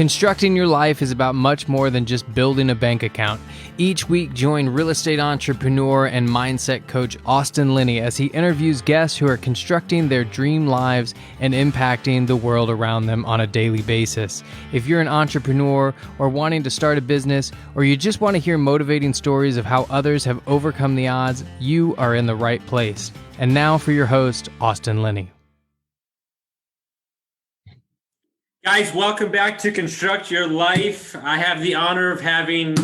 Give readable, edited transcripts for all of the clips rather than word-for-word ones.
Constructing your life is about much more than just building a bank account. Each week, join real estate entrepreneur and mindset coach Austin Linney as he interviews guests who are constructing their dream lives and impacting the world around them on a daily basis. If you're an entrepreneur or wanting to start a business, or you just want to hear motivating stories of how others have overcome the odds, you are in the right place. And now for your host, Austin Linney. Guys, welcome back to Construct Your Life. I have the honor of having,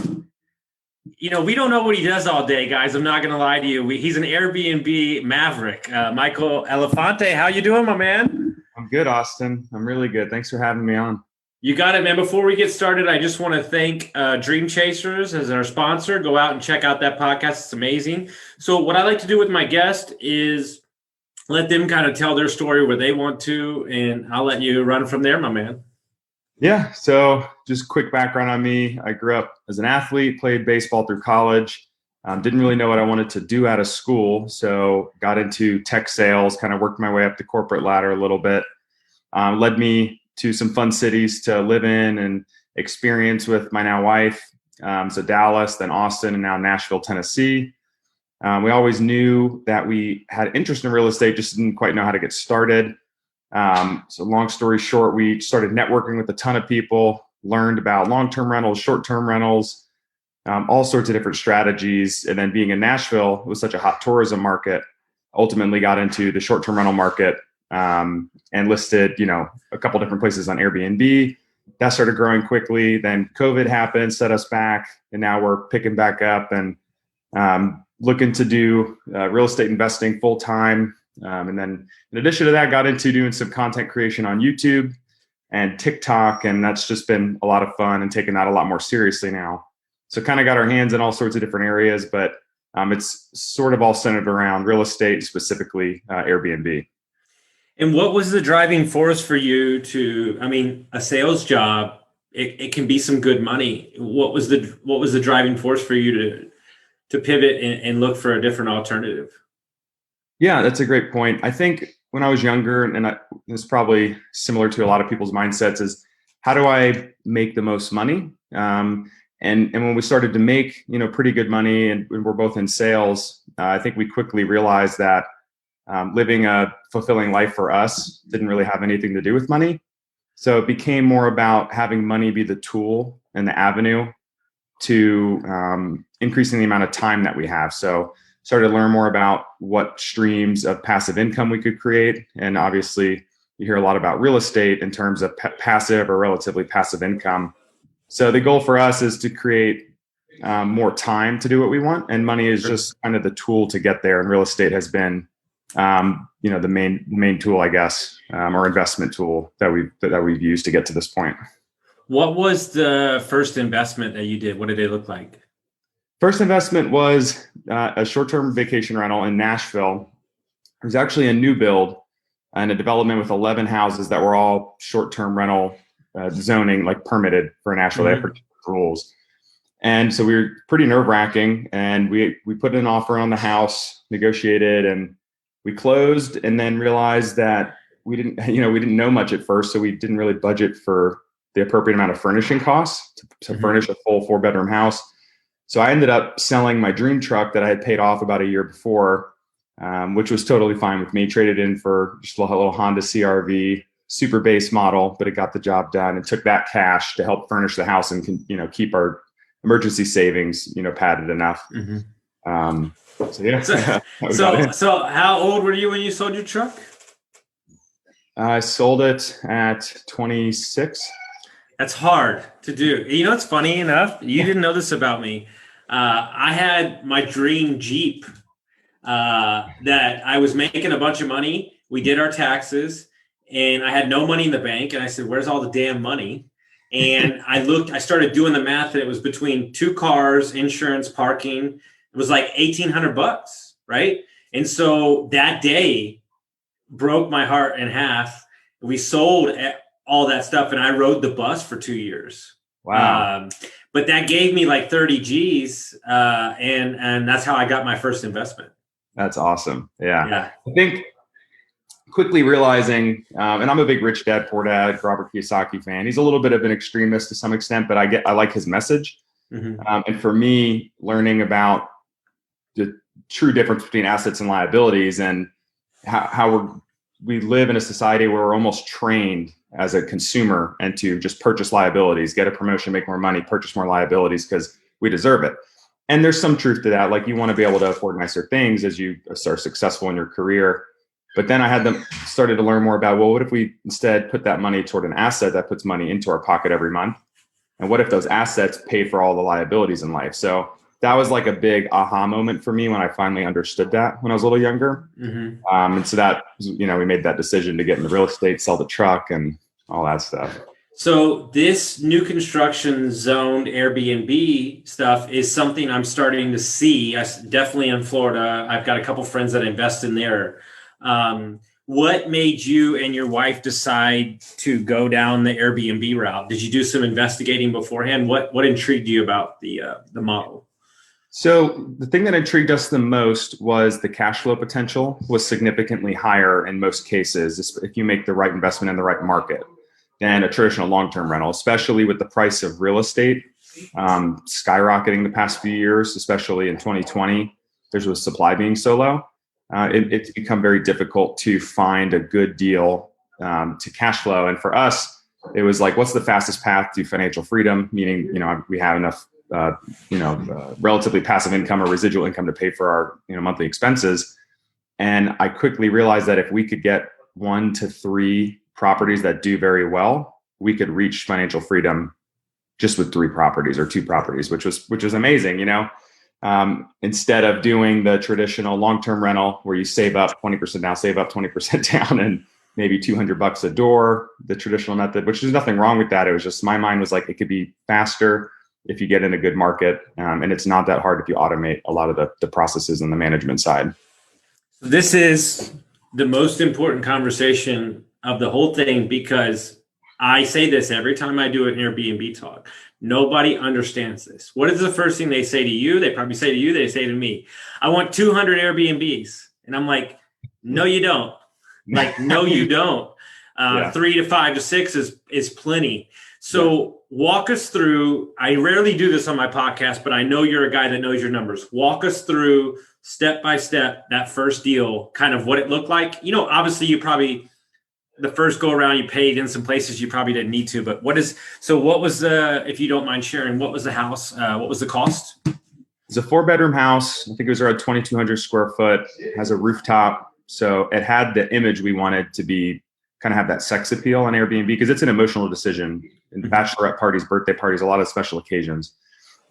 we don't know what he does all day, guys. I'm not going to lie to you. He's an Airbnb maverick. Michael Elefante, how you doing, my man? I'm good, Austin. I'm really good. Thanks for having me on. You got it, man. Before we get started, I just want to thank Dream Chasers as our sponsor. Go out and check out that podcast. It's amazing. So what I like to do with my guest is let them kind of tell their story where they want to, and I'll let you run from there, my man. Yeah, so just quick background on me. I grew up as an athlete, played baseball through college, didn't really know what I wanted to do out of school, so got into tech sales, kind of worked my way up the corporate ladder a little bit. Led me to some fun cities to live in and experience with my now wife. So Dallas, then Austin, and now Nashville, Tennessee. We always knew that we had interest in real estate, just didn't quite know how to get started. So long story short, we started networking with a ton of people, learned about long-term rentals, short-term rentals, all sorts of different strategies. And then being in Nashville, it was such a hot tourism market, ultimately got into the short-term rental market and listed, a couple different places on Airbnb. That started growing quickly. Then COVID happened, set us back, and now we're picking back up and looking to do real estate investing full time. And then in addition to that, got into doing some content creation on YouTube and TikTok. And that's just been a lot of fun and taking that a lot more seriously now. So kind of got our hands in all sorts of different areas, but it's sort of all centered around real estate, specifically Airbnb. And what was the driving force for you a sales job, it can be some good money. What was the driving force for you to pivot and look for a different alternative? Yeah, that's a great point. I think when I was younger, and it's probably similar to a lot of people's mindsets, is how do I make the most money? And when we started to make, pretty good money, and we're both in sales, I think we quickly realized that living a fulfilling life for us didn't really have anything to do with money. So it became more about having money be the tool and the avenue to increasing the amount of time that we have. So started to learn more about what streams of passive income we could create. And obviously you hear a lot about real estate in terms of passive or relatively passive income. So the goal for us is to create more time to do what we want. And money is just kind of the tool to get there. And real estate has been, the main tool, I guess, or investment tool that we've used to get to this point. What was the first investment that you did? What did it look like? First investment was a short-term vacation rental in Nashville. It was actually a new build and a development with 11 houses that were all short-term rental zoning, like permitted for Nashville. They have particular rules. And so we were pretty nerve-wracking, and we put an offer on the house, negotiated, and we closed, and then realized that we didn't know much at first, so we didn't really budget for the appropriate amount of furnishing costs to furnish a full 4-bedroom house. So I ended up selling my dream truck that I had paid off about a year before, which was totally fine with me. Traded in for just a little Honda CRV, super base model, but it got the job done, and took that cash to help furnish the house and keep our emergency savings padded enough. Mm-hmm. So how old were you when you sold your truck? I sold it at 26. That's hard to do. It's funny enough. You didn't know this about me. I had my dream Jeep that I was making a bunch of money. We did our taxes, and I had no money in the bank. And I said, "Where's all the damn money?" And I started doing the math, and it was between 2 cars, insurance, parking. It was like $1,800, right? And so that day broke my heart in half. We sold all that stuff, and I rode the bus for 2 years. Wow. But that gave me like 30 G's, and that's how I got my first investment. That's awesome. Yeah. I think quickly realizing, and I'm a big Rich Dad Poor Dad Robert Kiyosaki fan. He's a little bit of an extremist to some extent, but I like his message. And for me, learning about the true difference between assets and liabilities, and how we live in a society where we're almost trained as a consumer and to just purchase liabilities, get a promotion, make more money, purchase more liabilities because we deserve it. And there's some truth to that. Like, you want to be able to afford nicer things as you are successful in your career. But then I started to learn more about, well, what if we instead put that money toward an asset that puts money into our pocket every month? And what if those assets pay for all the liabilities in life? So that was like a big aha moment for me when I finally understood that when I was a little younger. And so that, we made that decision to get into real estate, sell the truck and all that stuff. So this new construction zoned Airbnb stuff is something I'm starting to see. Definitely in Florida. I've got a couple friends that invest in there. What made you and your wife decide to go down the Airbnb route? Did you do some investigating beforehand? What intrigued you about the model? So the thing that intrigued us the most was the cash flow potential was significantly higher in most cases if you make the right investment in the right market than a traditional long-term rental, especially with the price of real estate skyrocketing the past few years, especially in 2020. There's with supply being so low. It's become very difficult to find a good deal to cash flow. And for us, it was like, what's the fastest path to financial freedom? Meaning, we have enough, relatively passive income or residual income to pay for our, monthly expenses. And I quickly realized that if we could get 1 to 3 properties that do very well, we could reach financial freedom just with 3 properties or 2 properties, which was amazing, instead of doing the traditional long-term rental where you save up 20% down, save up 20% down, and maybe $200 a door, the traditional method, which there's nothing wrong with that. It was just, my mind was like, it could be faster if you get in a good market. And it's not that hard if you automate a lot of the processes on the management side. This is the most important conversation of the whole thing, because I say this every time I do an Airbnb talk. Nobody understands this. What is the first thing they say to you? They probably say to you, they say to me, I want 200 Airbnbs. And I'm like, no, you don't. Like, no, you don't. 3 to 5 to 6 is plenty. So walk us through, I rarely do this on my podcast, but I know you're a guy that knows your numbers. Walk us through step by step, that first deal, kind of what it looked like. Obviously you probably, the first go around, you paid in some places you probably didn't need to, but what was if you don't mind sharing, what was the house? What was the cost? It's a 4-bedroom house. I think it was around 2,200 square foot. It has a rooftop. So it had the image we wanted to be, kind of have that sex appeal on Airbnb, because it's an emotional decision. In bachelorette parties, birthday parties, a lot of special occasions.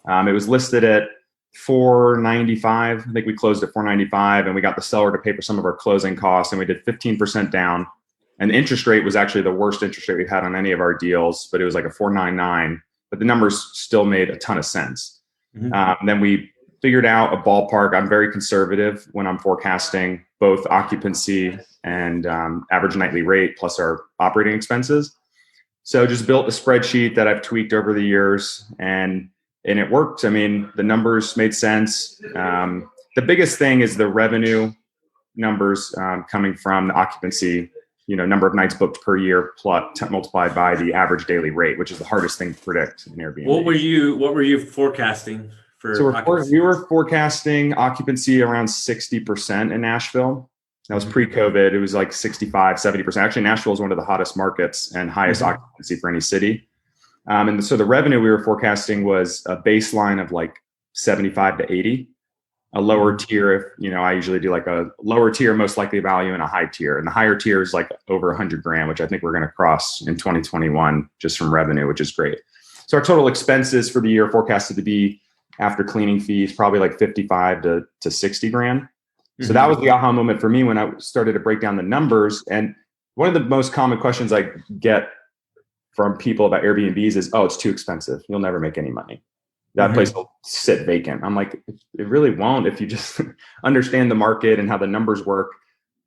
It was listed at $495. I think we closed at $495, and we got the seller to pay for some of our closing costs, and we did 15% down. And the interest rate was actually the worst interest rate we've had on any of our deals, but it was like a 4.99. But the numbers still made a ton of sense. Then we figured out a ballpark. I'm very conservative when I'm forecasting both occupancy and average nightly rate plus our operating expenses. So just built a spreadsheet that I've tweaked over the years, and it worked. I mean, the numbers made sense. The biggest thing is the revenue numbers coming from the occupancy, number of nights booked per year multiplied by the average daily rate, which is the hardest thing to predict in Airbnb. What were you forecasting for? So we were forecasting occupancy around 60% in Nashville. That was pre-COVID. It was like 65, 70%. Actually, Nashville is one of the hottest markets and highest occupancy for any city. And so the revenue we were forecasting was a baseline of like 75 to 80. A lower tier, I usually do like a lower tier, most likely value, and a high tier. And the higher tier is like over $100,000, which I think we're going to cross in 2021 just from revenue, which is great. So our total expenses for the year forecasted to be, after cleaning fees, probably like 55 to 60 grand. So that was the aha moment for me when I started to break down the numbers. And one of the most common questions I get from people about Airbnbs is, oh, it's too expensive. You'll never make any money. That place will sit vacant. I'm like, it really won't if you just understand the market and how the numbers work.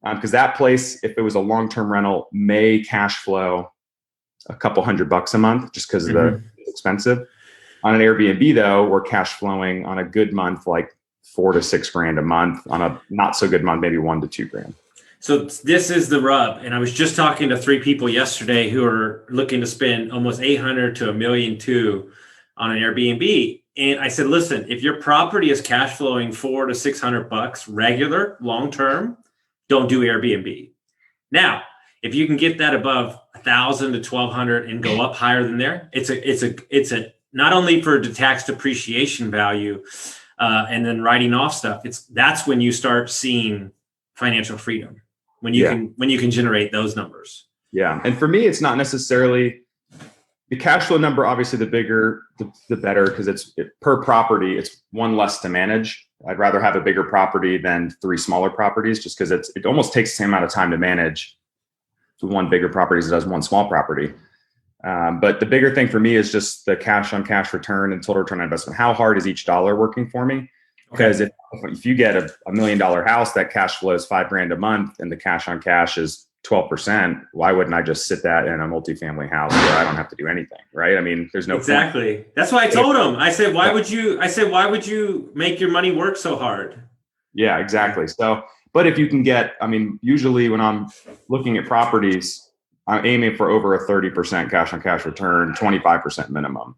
Because that place, if it was a long-term rental, may cash flow a couple $100 a month just because it's expensive. On an Airbnb, though, we're cash flowing on a good month like $4 to $6 grand a month. On a not so good month, maybe $1 to $2 grand. So this is the rub. And I was just talking to 3 people yesterday who are looking to spend almost 800 to $1.2 million on an Airbnb. And I said, listen, if your property is cash flowing $400 to $600 regular, long term, don't do Airbnb. Now, if you can get that above 1,000 to 1,200 and go up higher than there, it's a not only for the tax depreciation value and then writing off stuff. That's when you start seeing financial freedom, when you can generate those numbers. Yeah, and for me, it's not necessarily the cash flow number. Obviously, the bigger, the better, because per property, it's one less to manage. I'd rather have a bigger property than 3 smaller properties, just because it almost takes the same amount of time to manage one bigger property as it does one small property. But the bigger thing for me is just the cash on cash return and total return on investment. How hard is each dollar working for me? Because if you get a $1 million house that cash flows $5,000 a month and the cash on cash is 12%, why wouldn't I just sit that in a multifamily house where I don't have to do anything, right? I mean, there's no exactly point. That's why I told him. I said, why would you make your money work so hard? Yeah, exactly. So, but if you can get, I mean, usually when I'm looking at properties, I'm aiming for over a 30% cash on cash return, 25% minimum.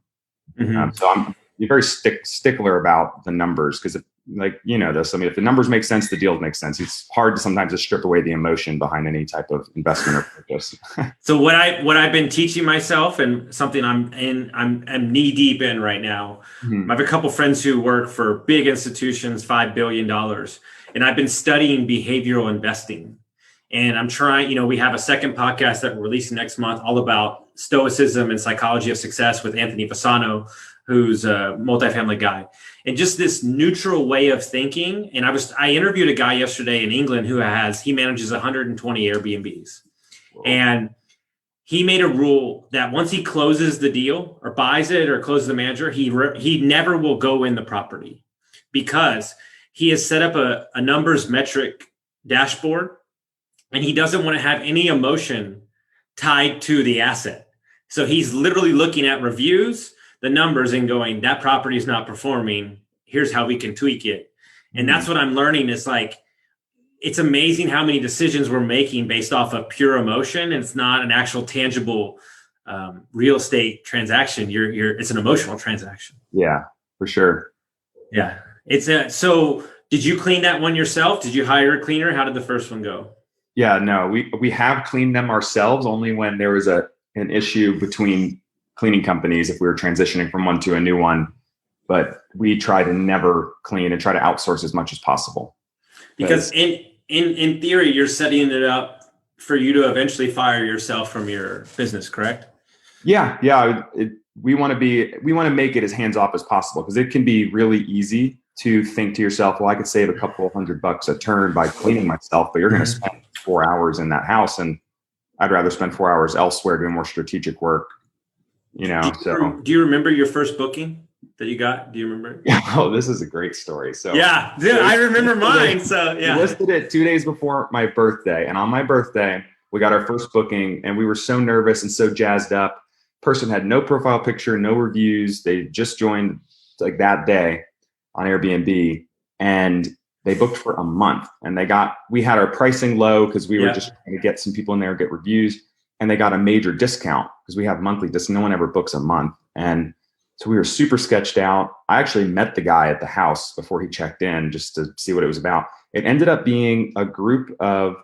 So I'm very stickler about the numbers, because this, I mean, if the numbers make sense, the deals make sense. It's hard to sometimes just strip away the emotion behind any type of investment or purchase. So what I've been teaching myself, and something I'm knee deep in right now. I have a couple friends who work for big institutions, $5 billion, and I've been studying behavioral investing. And I'm trying, we have a second podcast that we're releasing next month, all about stoicism and psychology of success with Anthony Fasano, who's a multifamily guy, and just this neutral way of thinking. And I interviewed a guy yesterday in England he manages 120 Airbnbs. Whoa. And he made a rule that once he closes the deal or buys it or closes the manager, he never will go in the property, because he has set up a numbers metric dashboard, and he doesn't want to have any emotion tied to the asset. So he's literally looking at reviews, the numbers, and going, that property is not performing. Here's how we can tweak it. And that's what I'm learning is it's amazing how many decisions we're making based off of pure emotion. It's not an actual tangible real estate transaction. It's an emotional transaction. Yeah, for sure. Yeah. So did you clean that one yourself? Did you hire a cleaner? How did the first one go? Yeah, no, we have cleaned them ourselves only when there was an issue between cleaning companies, if we were transitioning from one to a new one. But we try to never clean and try to outsource as much as possible. Because in theory, you're setting it up for you to eventually fire yourself from your business, correct? Yeah. We want to make it as hands off as possible, because it can be really easy to think to yourself, well, I could save a couple of $100 a turn by cleaning myself, but you're going to spend 4 hours in that house, and I'd rather spend 4 hours elsewhere doing more strategic work. Do you remember your first booking that you got? Do you remember? Oh, this is a great story. So yeah, I remember mine. So yeah, we listed it 2 days before my birthday, and on my birthday we got our first booking, and we were so nervous and so jazzed up. Person had no profile picture, no reviews. They just joined that day on Airbnb, and they booked for a month, and we had our pricing low because we were just trying to get some people in there, get reviews, and they got a major discount because we have monthly discounts. No one ever books a month. And so we were super sketched out. I actually met the guy at the house before he checked in just to see what it was about. It ended up being a group of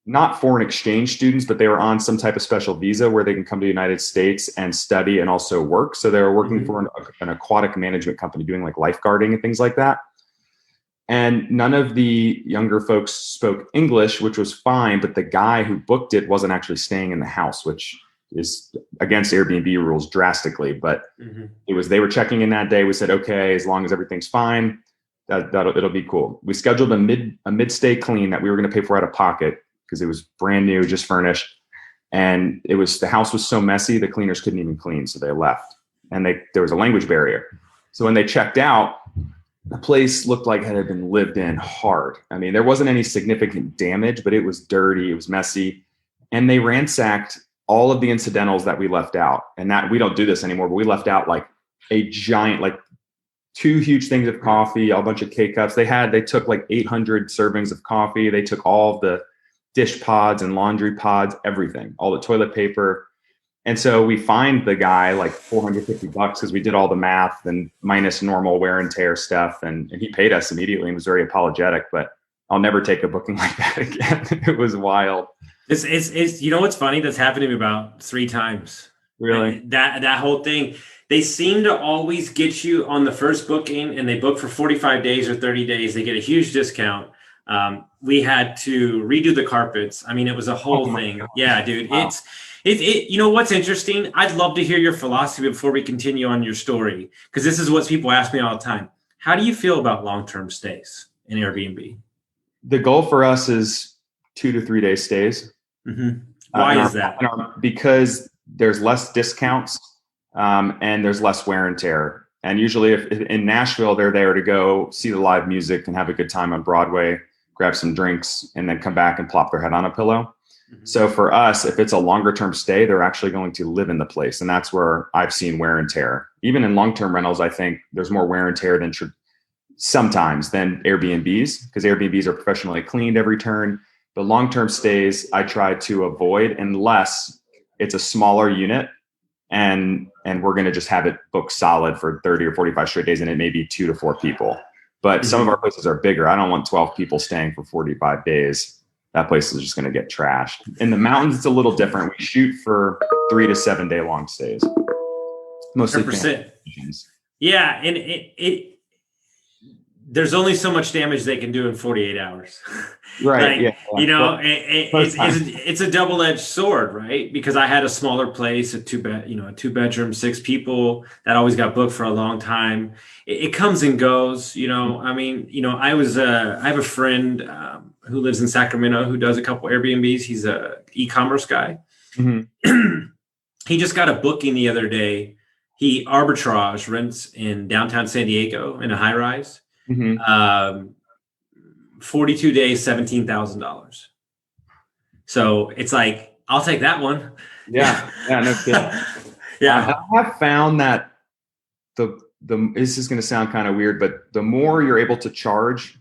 not foreign exchange students, but they were on some type of special visa where they can come to the United States and study and also work. So they were working for an aquatic management company doing lifeguarding and things like that. And none of the younger folks spoke English, which was fine. But the guy who booked it wasn't actually staying in the house, which is against Airbnb rules drastically. But they were checking in that day. We said, okay, as long as everything's fine, it'll be cool. We scheduled a mid-stay clean that we were going to pay for out of pocket because it was brand new, just furnished. And the house was so messy, the cleaners couldn't even clean. So they left, and there was a language barrier. So when they checked out, the place looked like it had been lived in hard. I mean, there wasn't any significant damage, but it was dirty, it was messy. And they ransacked all of the incidentals that we left out. And that we don't do this anymore, but we left out a giant, 2 huge things of coffee, a bunch of K-cups. They took like 800 servings of coffee. They took all of the dish pods and laundry pods, everything, all the toilet paper. And so we fined the guy like $450 because we did all the math and minus normal wear and tear stuff. And he paid us immediately and was very apologetic, but I'll never take a booking like that again. It was wild. It's you know what's funny? That's happened to me about 3 times. Really? That whole thing. They seem to always get you on the first booking, and they book for 45 days or 30 days. They get a huge discount. We had to redo the carpets. I mean, it was a whole thing. God. Yeah, dude. Wow. You know what's interesting? I'd love to hear your philosophy before we continue on your story, because this is what people ask me all the time. How do you feel about long-term stays in Airbnb? The goal for us is 2 to 3 day stays. Mm-hmm. Why is that? Because there's less discounts and there's less wear and tear. And usually if in Nashville, they're there to go see the live music and have a good time on Broadway, grab some drinks, and then come back and plop their head on a pillow. Mm-hmm. So for us, if it's a longer term stay, they're actually going to live in the place. And that's where I've seen wear and tear. Even in long-term rentals, I think there's more wear and tear than sometimes than Airbnbs, because Airbnbs are professionally cleaned every turn. The long-term stays I try to avoid unless it's a smaller unit and we're going to just have it booked solid for 30 or 45 straight days, and it may be 2 to 4 people. But some of our places are bigger. I don't want 12 people staying for 45 days. That place is just going to get trashed. In the mountains, it's a little different. We shoot for 3 to 7 day long stays. Mostly 100%. Yeah, and there's only so much damage they can do in 48 hours. Right. Like, you know, it's a double-edged sword, right? Because I had a smaller place, a 2-bedroom, 6 people that always got booked for a long time. It comes and goes, you know. I mean, you know, I have a friend who lives in Sacramento who does a couple Airbnbs. He's a e-commerce guy. Mm-hmm. He just got a booking the other day. He arbitrage rents in downtown San Diego in a high rise. Mm-hmm. 42 days, $17,000. So it's like, I'll take that one. Yeah. No kidding. Yeah. I have found that this is going to sound kind of weird, but the more you're able to charge,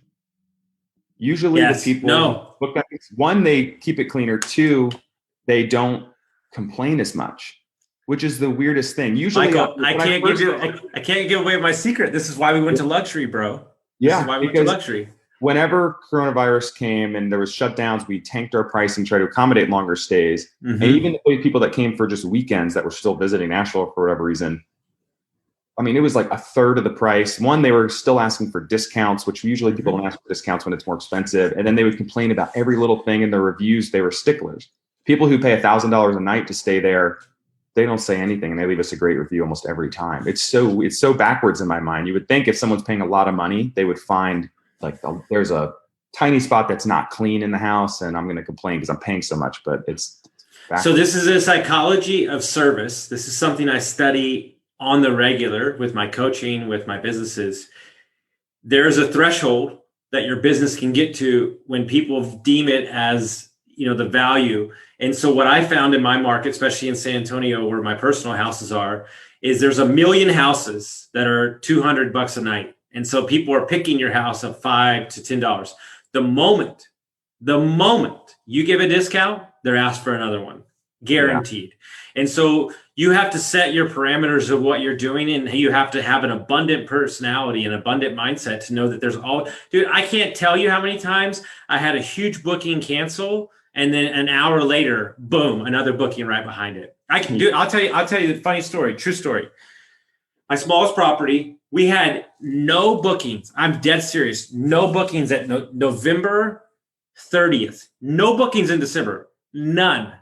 usually the people book that, 1, they keep it cleaner. 2, they don't complain as much, which is the weirdest thing. Usually, Michael, I can't give away my secret. This is why we went to luxury, bro. Yeah, this is why we went to luxury. Whenever coronavirus came and there was shutdowns, we tanked our pricing, tried to accommodate longer stays. Mm-hmm. And even the people that came for just weekends that were still visiting Nashville for whatever reason, I mean, it was like a third of the price. 1, they were still asking for discounts, which usually people don't ask for discounts when it's more expensive. And then they would complain about every little thing in their reviews. They were sticklers. People who pay $1,000 a night to stay there, they don't say anything and they leave us a great review almost every time. It's so backwards in my mind. You would think if someone's paying a lot of money, they would find like there's a tiny spot that's not clean in the house and I'm going to complain because I'm paying so much, but it's backwards. So this is a psychology of service. This is something I study on the regular with my coaching, with my businesses. There's a threshold that your business can get to when people deem it as, you know, the value. And so what I found in my market, especially in San Antonio, where my personal houses are, is there's 1 million houses that are $200 a night. And so people are picking your house at $5 to $10. The moment you give a discount, they're asked for another one, guaranteed. Yeah. And so you have to set your parameters of what you're doing, and you have to have an abundant personality, an abundant mindset to know that dude, I can't tell you how many times I had a huge booking cancel, and then an hour later, boom, another booking right behind it. I'll tell you the funny story, true story. My smallest property, we had no bookings. I'm dead serious. No bookings at November 30th. No bookings in December. None.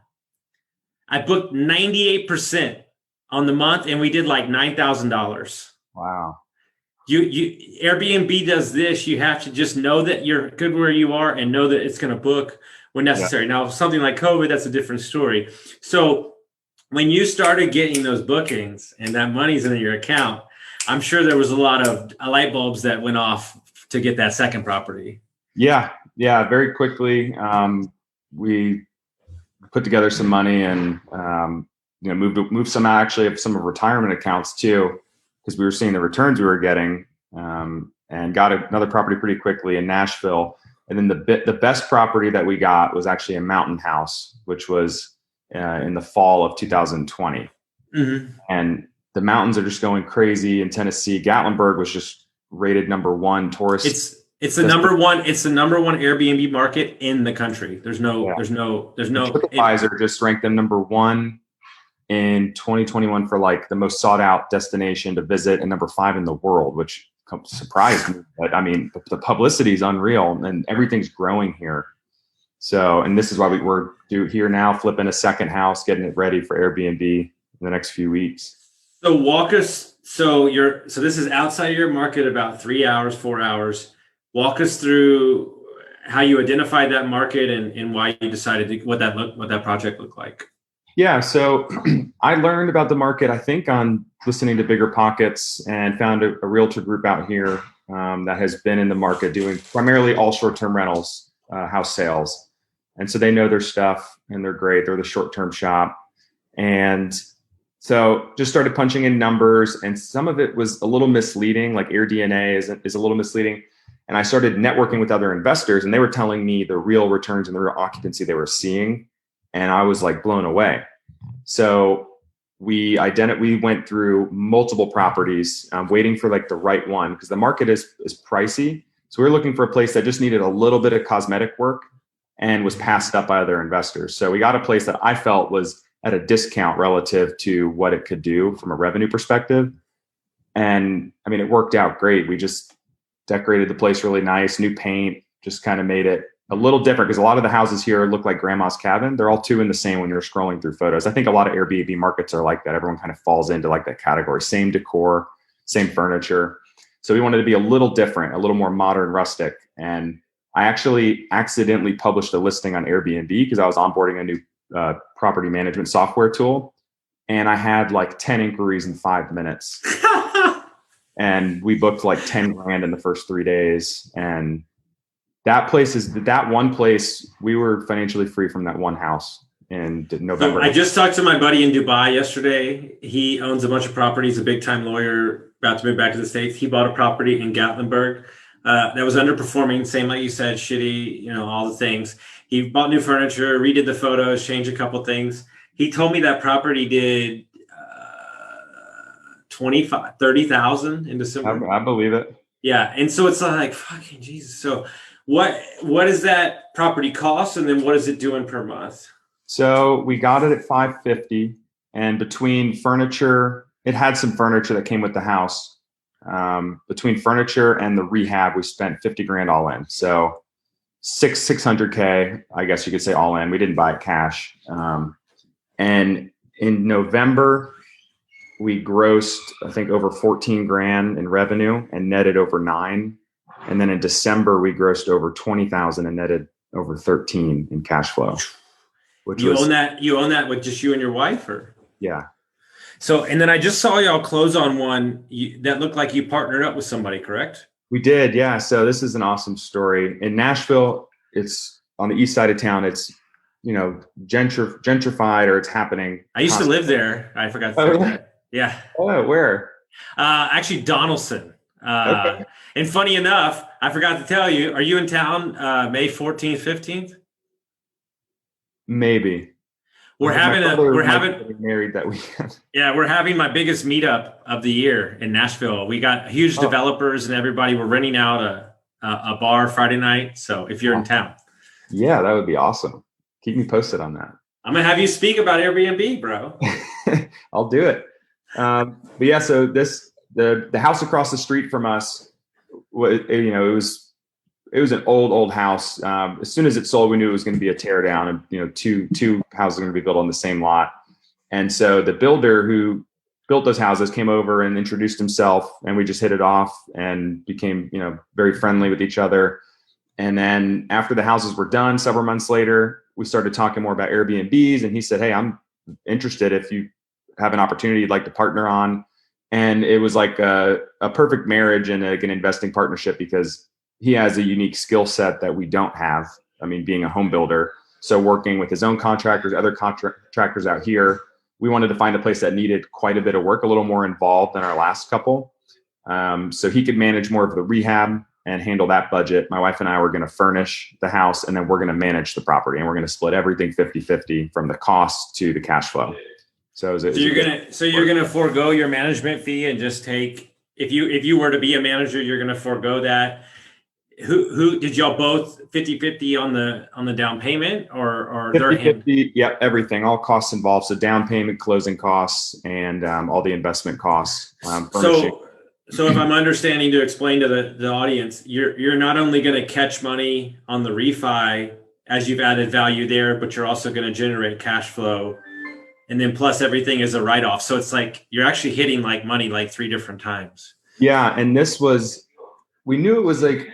I booked 98% on the month, and we did like $9,000. Wow. You Airbnb does this. You have to just know that you're good where you are and know that it's going to book when necessary. Yeah. Now, something like COVID, that's a different story. So when you started getting those bookings and that money's in your account, I'm sure there was a lot of light bulbs that went off to get that second property. Yeah. Very quickly, we put together some money and moved some actually of some of retirement accounts too, because we were seeing the returns we were getting. and got another property pretty quickly in Nashville. And then the best property that we got was actually a mountain house, which was in the fall of 2020. Mm-hmm. And the mountains are just going crazy in Tennessee. Gatlinburg was just rated #1 tourist. It's the number one. It's the number one Airbnb market in the country. There's no. TripAdvisor just ranked them #1 in 2021 for like the most sought out destination to visit, and #5 in the world, which surprised me. But I mean, the publicity is unreal, and everything's growing here. So, and this is why we're here now, flipping a second house, getting it ready for Airbnb in the next few weeks. So walk us. So this is outside of your market, about 3 hours, 4 hours. Walk us through how you identified that market and why you decided what that project looked like. Yeah, so I learned about the market, I think, on listening to Bigger Pockets, and found a realtor group out here that has been in the market doing primarily all short-term rentals, house sales. And so they know their stuff, and they're great. They're the short-term shop. And so just started punching in numbers, and some of it was a little misleading, like AirDNA is a little misleading. And I started networking with other investors, and they were telling me the real returns and the real occupancy they were seeing. And I was like blown away. So we went through multiple properties, waiting for like the right one, because the market is pricey. So we were looking for a place that just needed a little bit of cosmetic work and was passed up by other investors. So we got a place that I felt was at a discount relative to what it could do from a revenue perspective. And I mean, it worked out great. We just decorated the place really nice, new paint, just kind of made it a little different, because a lot of the houses here look like grandma's cabin. They're all two in the same when you're scrolling through photos. I think a lot of Airbnb markets are like that. Everyone kind of falls into like that category. Same decor, same furniture. So we wanted to be a little different, a little more modern, rustic. And I actually accidentally published a listing on Airbnb because I was onboarding a new property management software tool. And I had like 10 inquiries in 5 minutes. And we booked like 10 grand in the first 3 days. And that one place, we were financially free from that one house in November. So I just talked to my buddy in Dubai yesterday. He owns a bunch of properties, a big time lawyer, about to move back to the States. He bought a property in Gatlinburg that was underperforming, same like you said, shitty, all the things. He bought new furniture, redid the photos, changed a couple things. He told me that property did 30,000 in December. I believe it. Yeah. And so it's like, fucking Jesus. So what does that property cost? And then what is it doing per month? So we got it at $550, and between furniture, it had some furniture that came with the house. Between furniture and the rehab, we spent 50 grand all in. So 600K, I guess you could say all in. We didn't buy it cash. And in November, we grossed, I think, over 14 grand in revenue and netted over 9. And then in December, we grossed over 20,000 and netted over 13 in cash flow. You own that with just you and your wife, or? Yeah. So, and then I just saw y'all close on one that looked like you partnered up with somebody, correct? We did, yeah. So this is an awesome story. In Nashville, it's on the east side of town. It's, gentrified, or it's happening. I used to live there. I forgot to say that. Yeah. Oh, where? Actually, Donaldson. Okay. And funny enough, I forgot to tell you, are you in town May 14th, 15th? Maybe. We're having married that weekend. Yeah, we're having my biggest meetup of the year in Nashville. We got huge developers and everybody. We're renting out a bar Friday night. So if you're in town. Yeah, that would be awesome. Keep me posted on that. I'm going to have you speak about Airbnb, bro. I'll do it. But yeah, so the house across the street from us, it was an old house. As soon as it sold, we knew it was going to be a tear down, and two houses are going to be built on the same lot. And so the builder who built those houses came over and introduced himself, and we just hit it off and became very friendly with each other. And then after the houses were done, several months later, we started talking more about Airbnbs, and he said, "Hey, I'm interested if you have an opportunity you'd like to partner on." And it was like a perfect marriage and an investing partnership, because he has a unique skill set that we don't have. I mean, being a home builder. So working with his own contractors, other contractors out here, we wanted to find a place that needed quite a bit of work, a little more involved than our last couple. So he could manage more of the rehab and handle that budget. My wife and I were going to furnish the house, and then we're going to manage the property, and we're going to split everything 50-50 from the cost to the cash flow. So you're gonna forego your management fee and just take, if you were to be a manager, you're gonna forego that. Who did y'all both 50-50 on the down payment, or 50-50? Yeah, everything, all costs involved. So down payment, closing costs, and all the investment costs. So if I'm understanding, to explain to the audience, you're not only going to catch money on the refi as you've added value there, but you're also going to generate cash flow, and then plus everything is a write-off. So it's like you're actually hitting like money like 3 different times. Yeah, and we knew it was like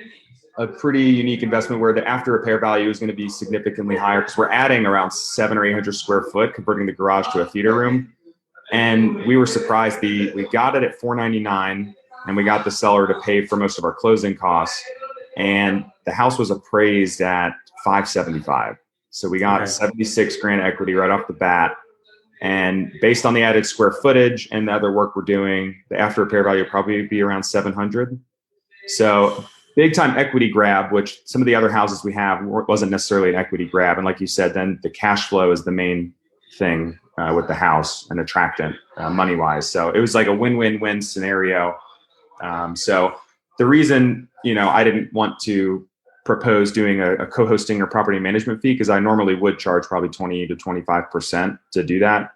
a pretty unique investment where the after repair value is going to be significantly higher because we're adding around 700 or 800 square foot, converting the garage to a theater room. And we were surprised. We got it at $499, and we got the seller to pay for most of our closing costs. And the house was appraised at $575. So we got 76 grand equity right off the bat. And based on the added square footage and the other work we're doing, the after repair value will probably be around 700. So big time equity grab, which some of the other houses we have wasn't necessarily an equity grab. And like you said, then the cash flow is the main thing with the house and attractant money wise. So it was like a win-win-win scenario. So the reason, I didn't want to propose doing a co-hosting or property management fee, because I normally would charge probably 20 to 25% to do that.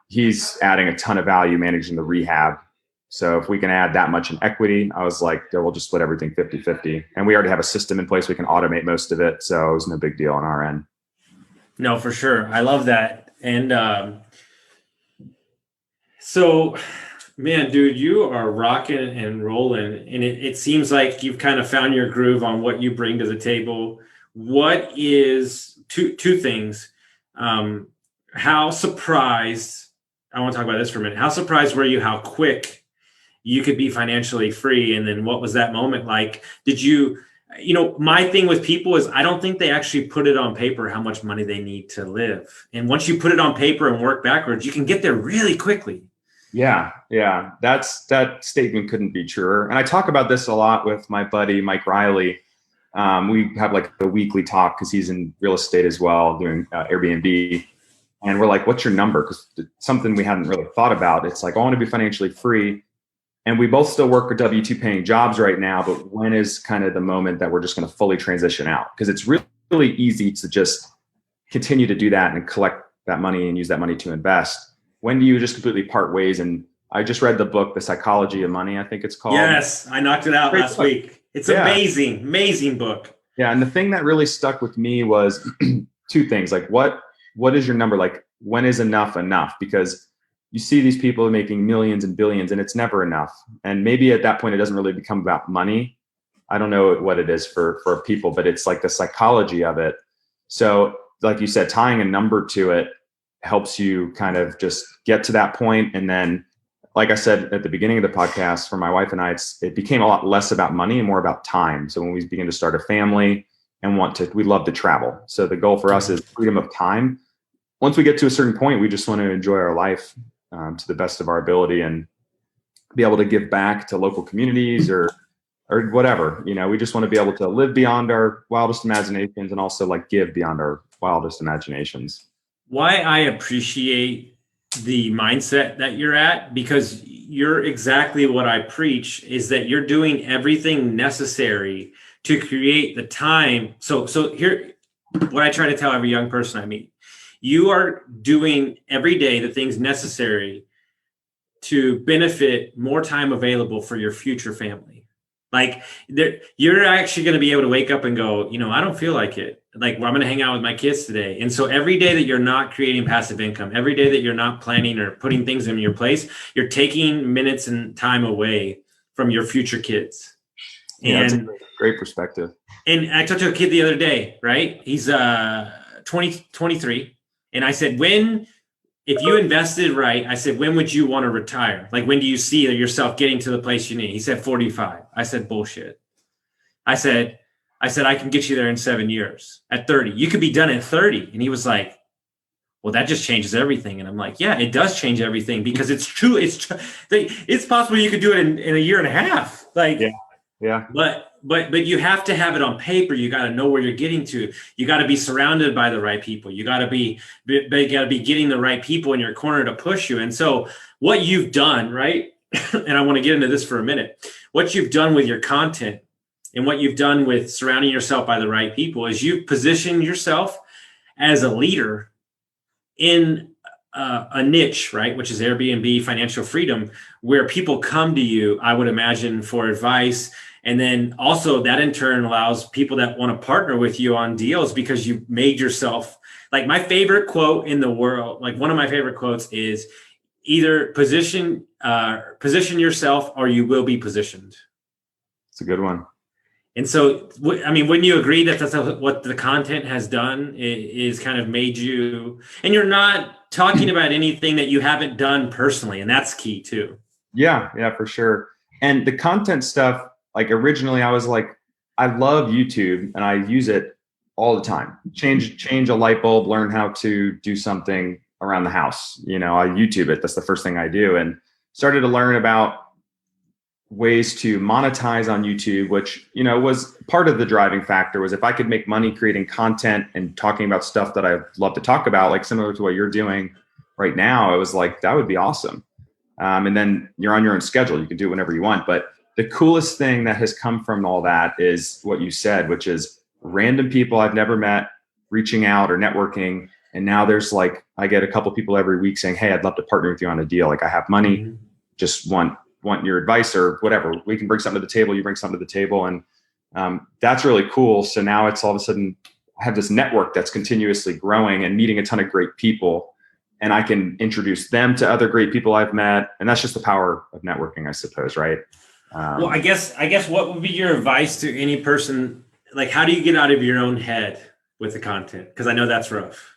He's adding a ton of value managing the rehab. So if we can add that much in equity, I was like, we'll just split everything 50-50. And we already have a system in place. We can automate most of it. So it was no big deal on our end. No, for sure. I love that. And so, man, dude, you are rocking and rolling. And it seems like you've kind of found your groove on what you bring to the table. What is two things? How surprised, I want to talk about this for a minute. How surprised were you how quick you could be financially free? And then what was that moment like? Did you, my thing with people is I don't think they actually put it on paper how much money they need to live. And once you put it on paper and work backwards, you can get there really quickly. Yeah. That statement couldn't be truer. And I talk about this a lot with my buddy, Mike Riley. We have like a weekly talk because he's in real estate as well, doing Airbnb. And we're like, what's your number? Because it's something we hadn't really thought about. It's like, I want to be financially free. And we both still work with W-2 paying jobs right now. But when is kind of the moment that we're just going to fully transition out? Because it's really, really easy to just continue to do that and collect that money and use that money to invest. When do you just completely part ways? And I just read the book, The Psychology of Money, I think it's called. Yes, I knocked it out last week. It's amazing book. Yeah, and the thing that really stuck with me was 2 things. Like, what is your number? Like, when is enough? Because you see these people making millions and billions, and it's never enough. And maybe at that point, it doesn't really become about money. I don't know what it is for people, but it's like the psychology of it. So like you said, tying a number to it helps you kind of just get to that point. And then, like I said at the beginning of the podcast, for my wife and I, it became a lot less about money and more about time. So when we begin to start a family and we love to travel. So the goal for us is freedom of time. Once we get to a certain point, we just want to enjoy our life to the best of our ability and be able to give back to local communities or whatever. We just want to be able to live beyond our wildest imaginations and also like give beyond our wildest imaginations. Why I appreciate the mindset that you're at, because you're exactly what I preach, is that you're doing everything necessary to create the time. So here, what I try to tell every young person I meet, you are doing every day the things necessary to benefit more time available for your future family. Like you're actually going to be able to wake up and go, I don't feel like it. Like, well, I'm going to hang out with my kids today. And so every day that you're not creating passive income, every day that you're not planning or putting things in your place, you're taking minutes and time away from your future kids. Yeah, that's a great perspective. And I talked to a kid the other day, right? He's 23. And I said, if you invested right, I said, when would you want to retire? Like, when do you see yourself getting to the place you need? He said, 45. I said, bullshit. I said, I can get you there in 7 years at 30. You could be done at 30. And he was like, well, that just changes everything. And I'm like, yeah, it does change everything because it's true. It's possible you could do it in a year and a half. Like, yeah. But you have to have it on paper. You got to know where you're getting to. You got to be surrounded by the right people. You got to be getting the right people in your corner to push you. And so what you've done, right? And I want to get into this for a minute. What you've done with your content and what you've done with surrounding yourself by the right people is you've positioned yourself as a leader in a niche, right? Which is Airbnb, financial freedom, where people come to you, I would imagine, for advice. And then also that in turn allows people that want to partner with you on deals because you made yourself, like my favorite quote in the world, like one of my favorite quotes is either position yourself or you will be positioned. It's a good one. And so, I mean, wouldn't you agree that that's what the content has done is kind of made you, and you're not talking about anything that you haven't done personally. And that's key too. Yeah, for sure. And the content stuff, like originally I was like, I love YouTube and I use it all the time. Change a light bulb, learn how to do something around the house. I YouTube it. That's the first thing I do. And started to learn about ways to monetize on YouTube, which, was part of the driving factor was if I could make money creating content and talking about stuff that I love to talk about, like similar to what you're doing right now, it was like, that would be awesome. And then you're on your own schedule. You can do it whenever you want. But the coolest thing that has come from all that is what you said, which is random people I've never met reaching out or networking. And now there's like, I get a couple people every week saying, hey, I'd love to partner with you on a deal. Like I have money, just want your advice or whatever. We can bring something to the table. You bring something to the table. And that's really cool. So now it's all of a sudden I have this network that's continuously growing and meeting a ton of great people. And I can introduce them to other great people I've met. And that's just the power of networking, I suppose, right? Well, I guess what would be your advice to any person? Like, how do you get out of your own head with the content? Because I know that's rough.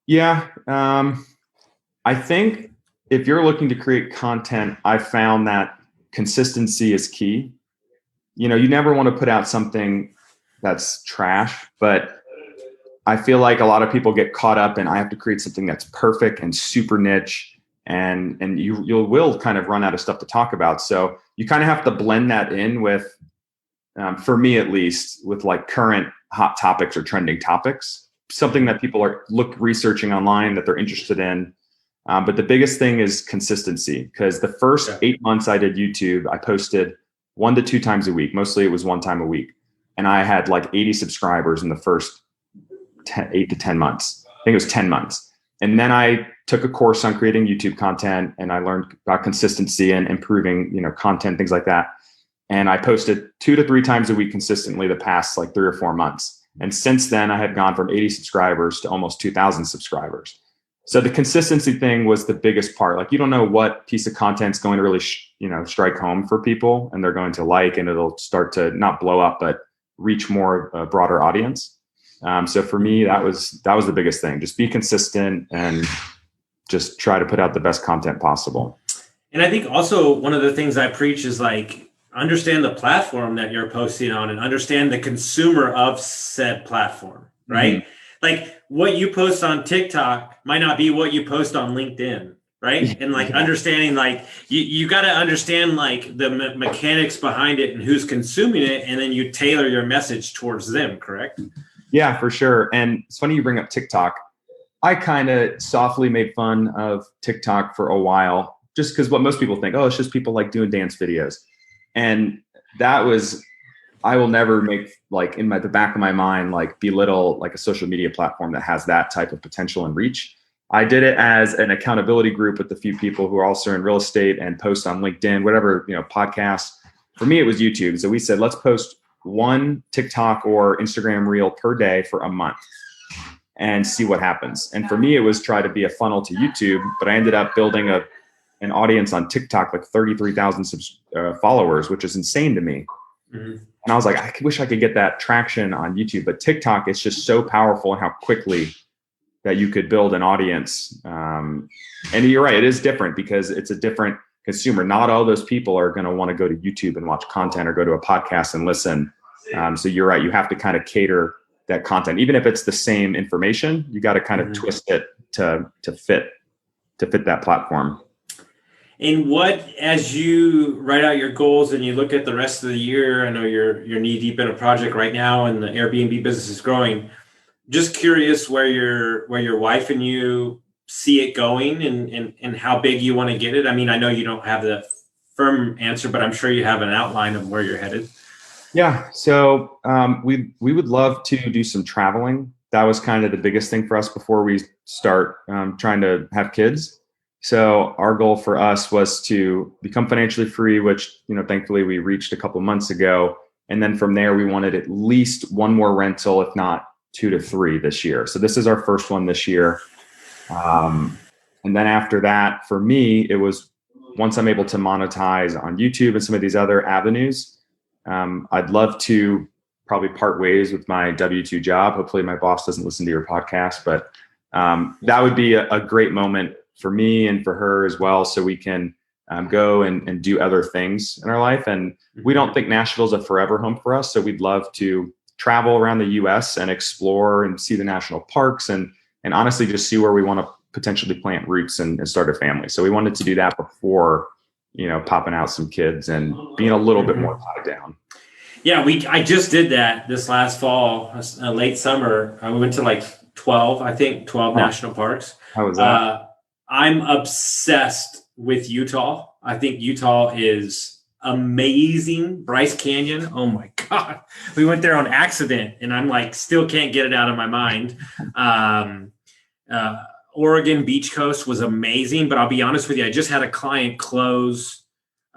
Yeah. I think if you're looking to create content, I found that consistency is key. You never want to put out something that's trash, but I feel like a lot of people get caught up in I have to create something that's perfect and super niche, and you will kind of run out of stuff to talk about. So you kind of have to blend that in with, for me at least, with like current hot topics or trending topics, something that people are researching online that they're interested in. But the biggest thing is consistency, because the first 8 months I did YouTube, I posted 1 to 2 times a week. Mostly it was 1 time a week. And I had like 80 subscribers in the first 8 to 10 months. I think it was 10 months. And then I took a course on creating YouTube content and I learned about consistency and improving, content, things like that. And I posted 2 to 3 times a week consistently the past like 3 or 4 months. And since then I had gone from 80 subscribers to almost 2,000 subscribers. So the consistency thing was the biggest part. Like you don't know what piece of content's going to really, strike home for people and they're going to like, and it'll start to not blow up, but reach more a broader audience. So for me, that was the biggest thing. Just be consistent and just try to put out the best content possible. And I think also one of the things I preach is like, understand the platform that you're posting on and understand the consumer of said platform, right? Mm-hmm. Like what you post on TikTok might not be what you post on LinkedIn, right? And like understanding, like you got to understand like the mechanics behind it and who's consuming it. And then you tailor your message towards them, correct? Yeah, for sure. And it's funny you bring up TikTok. I kind of softly made fun of TikTok for a while, just because what most people think, oh, it's just people like doing dance videos. And that was, I will never make like in the back of my mind, like belittle like a social media platform that has that type of potential and reach. I did it as an accountability group with a few people who are also in real estate and post on LinkedIn, whatever, podcasts. For me, it was YouTube. So we said, let's post 1 TikTok or Instagram reel per day for a month and see what happens. And for me, it was try to be a funnel to YouTube, but I ended up building an audience on TikTok, like 33,000 followers, which is insane to me. Mm-hmm. And I was like, I wish I could get that traction on YouTube, but TikTok is just so powerful and how quickly that you could build an audience. And you're right, it is different because it's a different consumer. Not all those people are going to want to go to YouTube and watch content or go to a podcast and listen. So you're right, you have to kind of cater that content. Even if it's the same information, you got to kind of twist it to fit that platform. And what, as you write out your goals and you look at the rest of the year, I know you're knee deep in a project right now and the Airbnb business is growing. Just curious where your wife and you see it going and how big you want to get it. I mean, I know you don't have the firm answer, but I'm sure you have an outline of where you're headed. Yeah. So we would love to do some traveling. That was kind of the biggest thing for us before we start trying to have kids. So our goal for us was to become financially free, which, thankfully we reached a couple months ago. And then from there, we wanted at least one more rental, if not 2 to 3 this year. So this is our first one this year. And then after that, for me, it was once I'm able to monetize on YouTube and some of these other avenues, I'd love to probably part ways with my W-2 job. Hopefully my boss doesn't listen to your podcast, but that would be a great moment for me and for her as well. So we can go and do other things in our life. And we don't think Nashville's a forever home for us. So we'd love to travel around the US and explore and see the national parks and honestly just see where we want to potentially plant roots and start a family. So we wanted to do that before, popping out some kids and being a little bit more tied down. Yeah, I just did that this last fall, late summer. We went to 12 national parks. How was that? I'm obsessed with Utah. I think Utah is amazing. Bryce Canyon. Oh my God. We went there on accident and I'm still can't get it out of my mind. Oregon Beach Coast was amazing, but I'll be honest with you. I just had a client close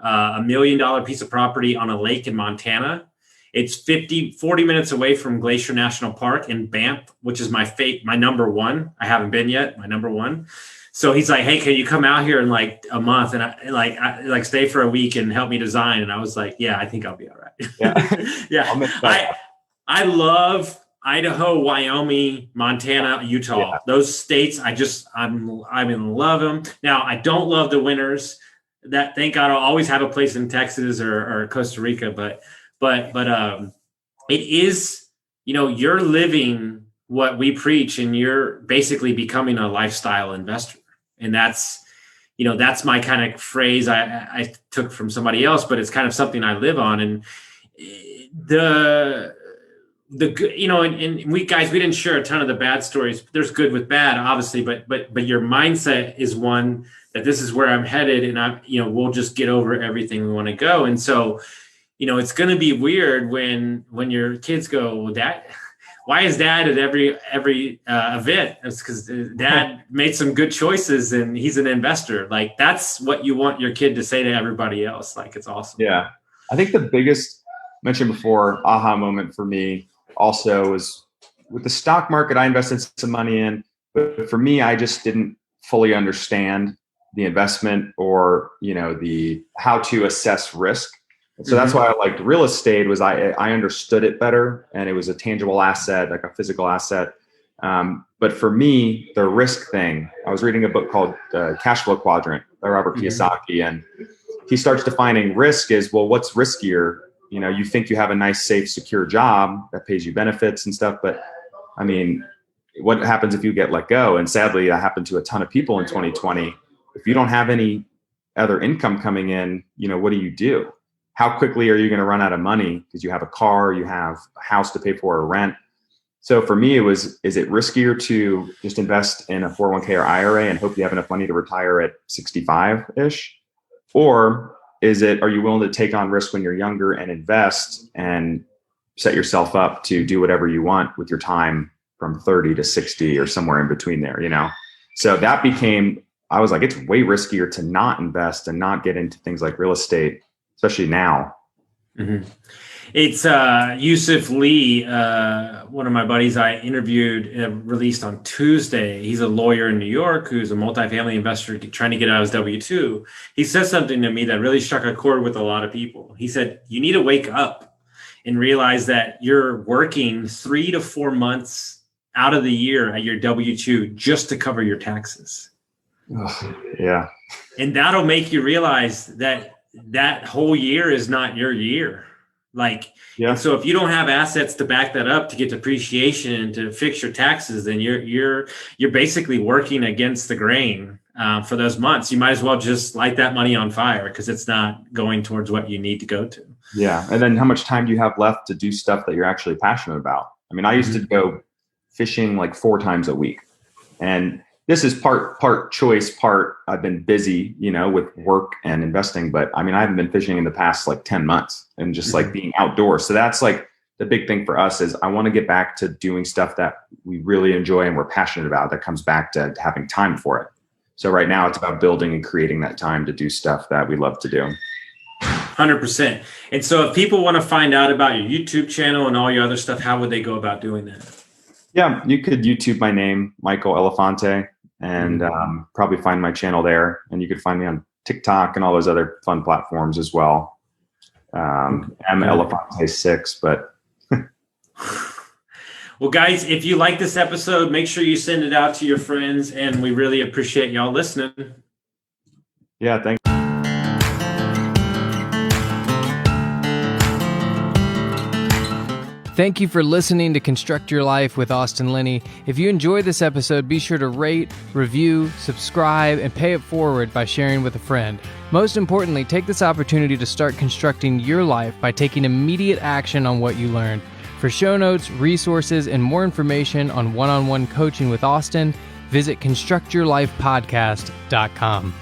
$1 million piece of property on a lake in Montana. It's 40 minutes away from Glacier National Park in Banff, which is my number one. I haven't been yet, my number one. So he's like, hey, can you come out here in a month and I stay for a week and help me design? And I was like, yeah, I think I'll be all right. Yeah. Yeah. I love Idaho, Wyoming, Montana, Utah. Yeah. Those states, I'm in love them. Now, I don't love the winters. That thank God I'll always have a place in Texas or Costa Rica, but it is, you're living what we preach and you're basically becoming a lifestyle investor. And that's my kind of phrase I took from somebody else, but it's kind of something I live on. And and we didn't share a ton of the bad stories. There's good with bad, obviously, but your mindset is one that this is where I'm headed and we'll just get over everything we want to go. And so, it's going to be weird when your kids go, well, Dad, why is Dad at every event? It's because Dad made some good choices and he's an investor. That's what you want your kid to say to everybody else. It's awesome. Yeah. I think the biggest, mentioned before, aha moment for me also was with the stock market. I invested some money in, but for me, I just didn't fully understand the investment or, the how to assess risk. So that's why I liked real estate. Was I understood it better, and it was a tangible asset, like a physical asset. But for me, the risk thing, I was reading a book called Cash Flow Quadrant by Robert Kiyosaki, and he starts defining risk as, well, what's riskier? You think you have a nice, safe, secure job that pays you benefits and stuff, but I mean, what happens if you get let go? And sadly, that happened to a ton of people in 2020. If you don't have any other income coming in, what do? How quickly are you going to run out of money because you have a car, you have a house to pay for, or rent? So for me, is it riskier to just invest in a 401k or IRA and hope you have enough money to retire at 65-ish? Or are you willing to take on risk when you're younger and invest and set yourself up to do whatever you want with your time from 30 to 60 or somewhere in between there, So that became, I was like, it's way riskier to not invest and not get into things like real estate, especially now. Mm-hmm. It's Yusuf Lee, one of my buddies I interviewed, released on Tuesday. He's a lawyer in New York who's a multifamily investor trying to get out of his W-2. He said something to me that really struck a chord with a lot of people. He said, you need to wake up and realize that you're working 3 to 4 months out of the year at your W-2 just to cover your taxes. Oh, yeah. And that'll make you realize that whole year is not your year. Like, Yeah. and so if you don't have assets to back that up to get depreciation and to fix your taxes, then you're basically working against the grain for those months. You might as well just light that money on fire because it's not going towards what you need to go to. Yeah. And then how much time do you have left to do stuff that you're actually passionate about? I mean, I used to go fishing like 4 times a week. And this is part choice, part I've been busy, with work and investing. But I mean, I haven't been fishing in the past like 10 months and just like being outdoors. So that's like the big thing for us is I want to get back to doing stuff that we really enjoy and we're passionate about that comes back to having time for it. So right now it's about building and creating that time to do stuff that we love to do. 100%. And so if people want to find out about your YouTube channel and all your other stuff, how would they go about doing that? Yeah, you could YouTube my name, Michael Elefante, and probably find my channel there. And you could find me on TikTok and all those other fun platforms as well. I'm Elefante6, but. Well, guys, if you like this episode, make sure you send it out to your friends. And we really appreciate y'all listening. Yeah, thanks. Thank you for listening to Construct Your Life with Austin Linney. If you enjoyed this episode, be sure to rate, review, subscribe, and pay it forward by sharing with a friend. Most importantly, take this opportunity to start constructing your life by taking immediate action on what you learned. For show notes, resources, and more information on one-on-one coaching with Austin, visit constructyourlifepodcast.com.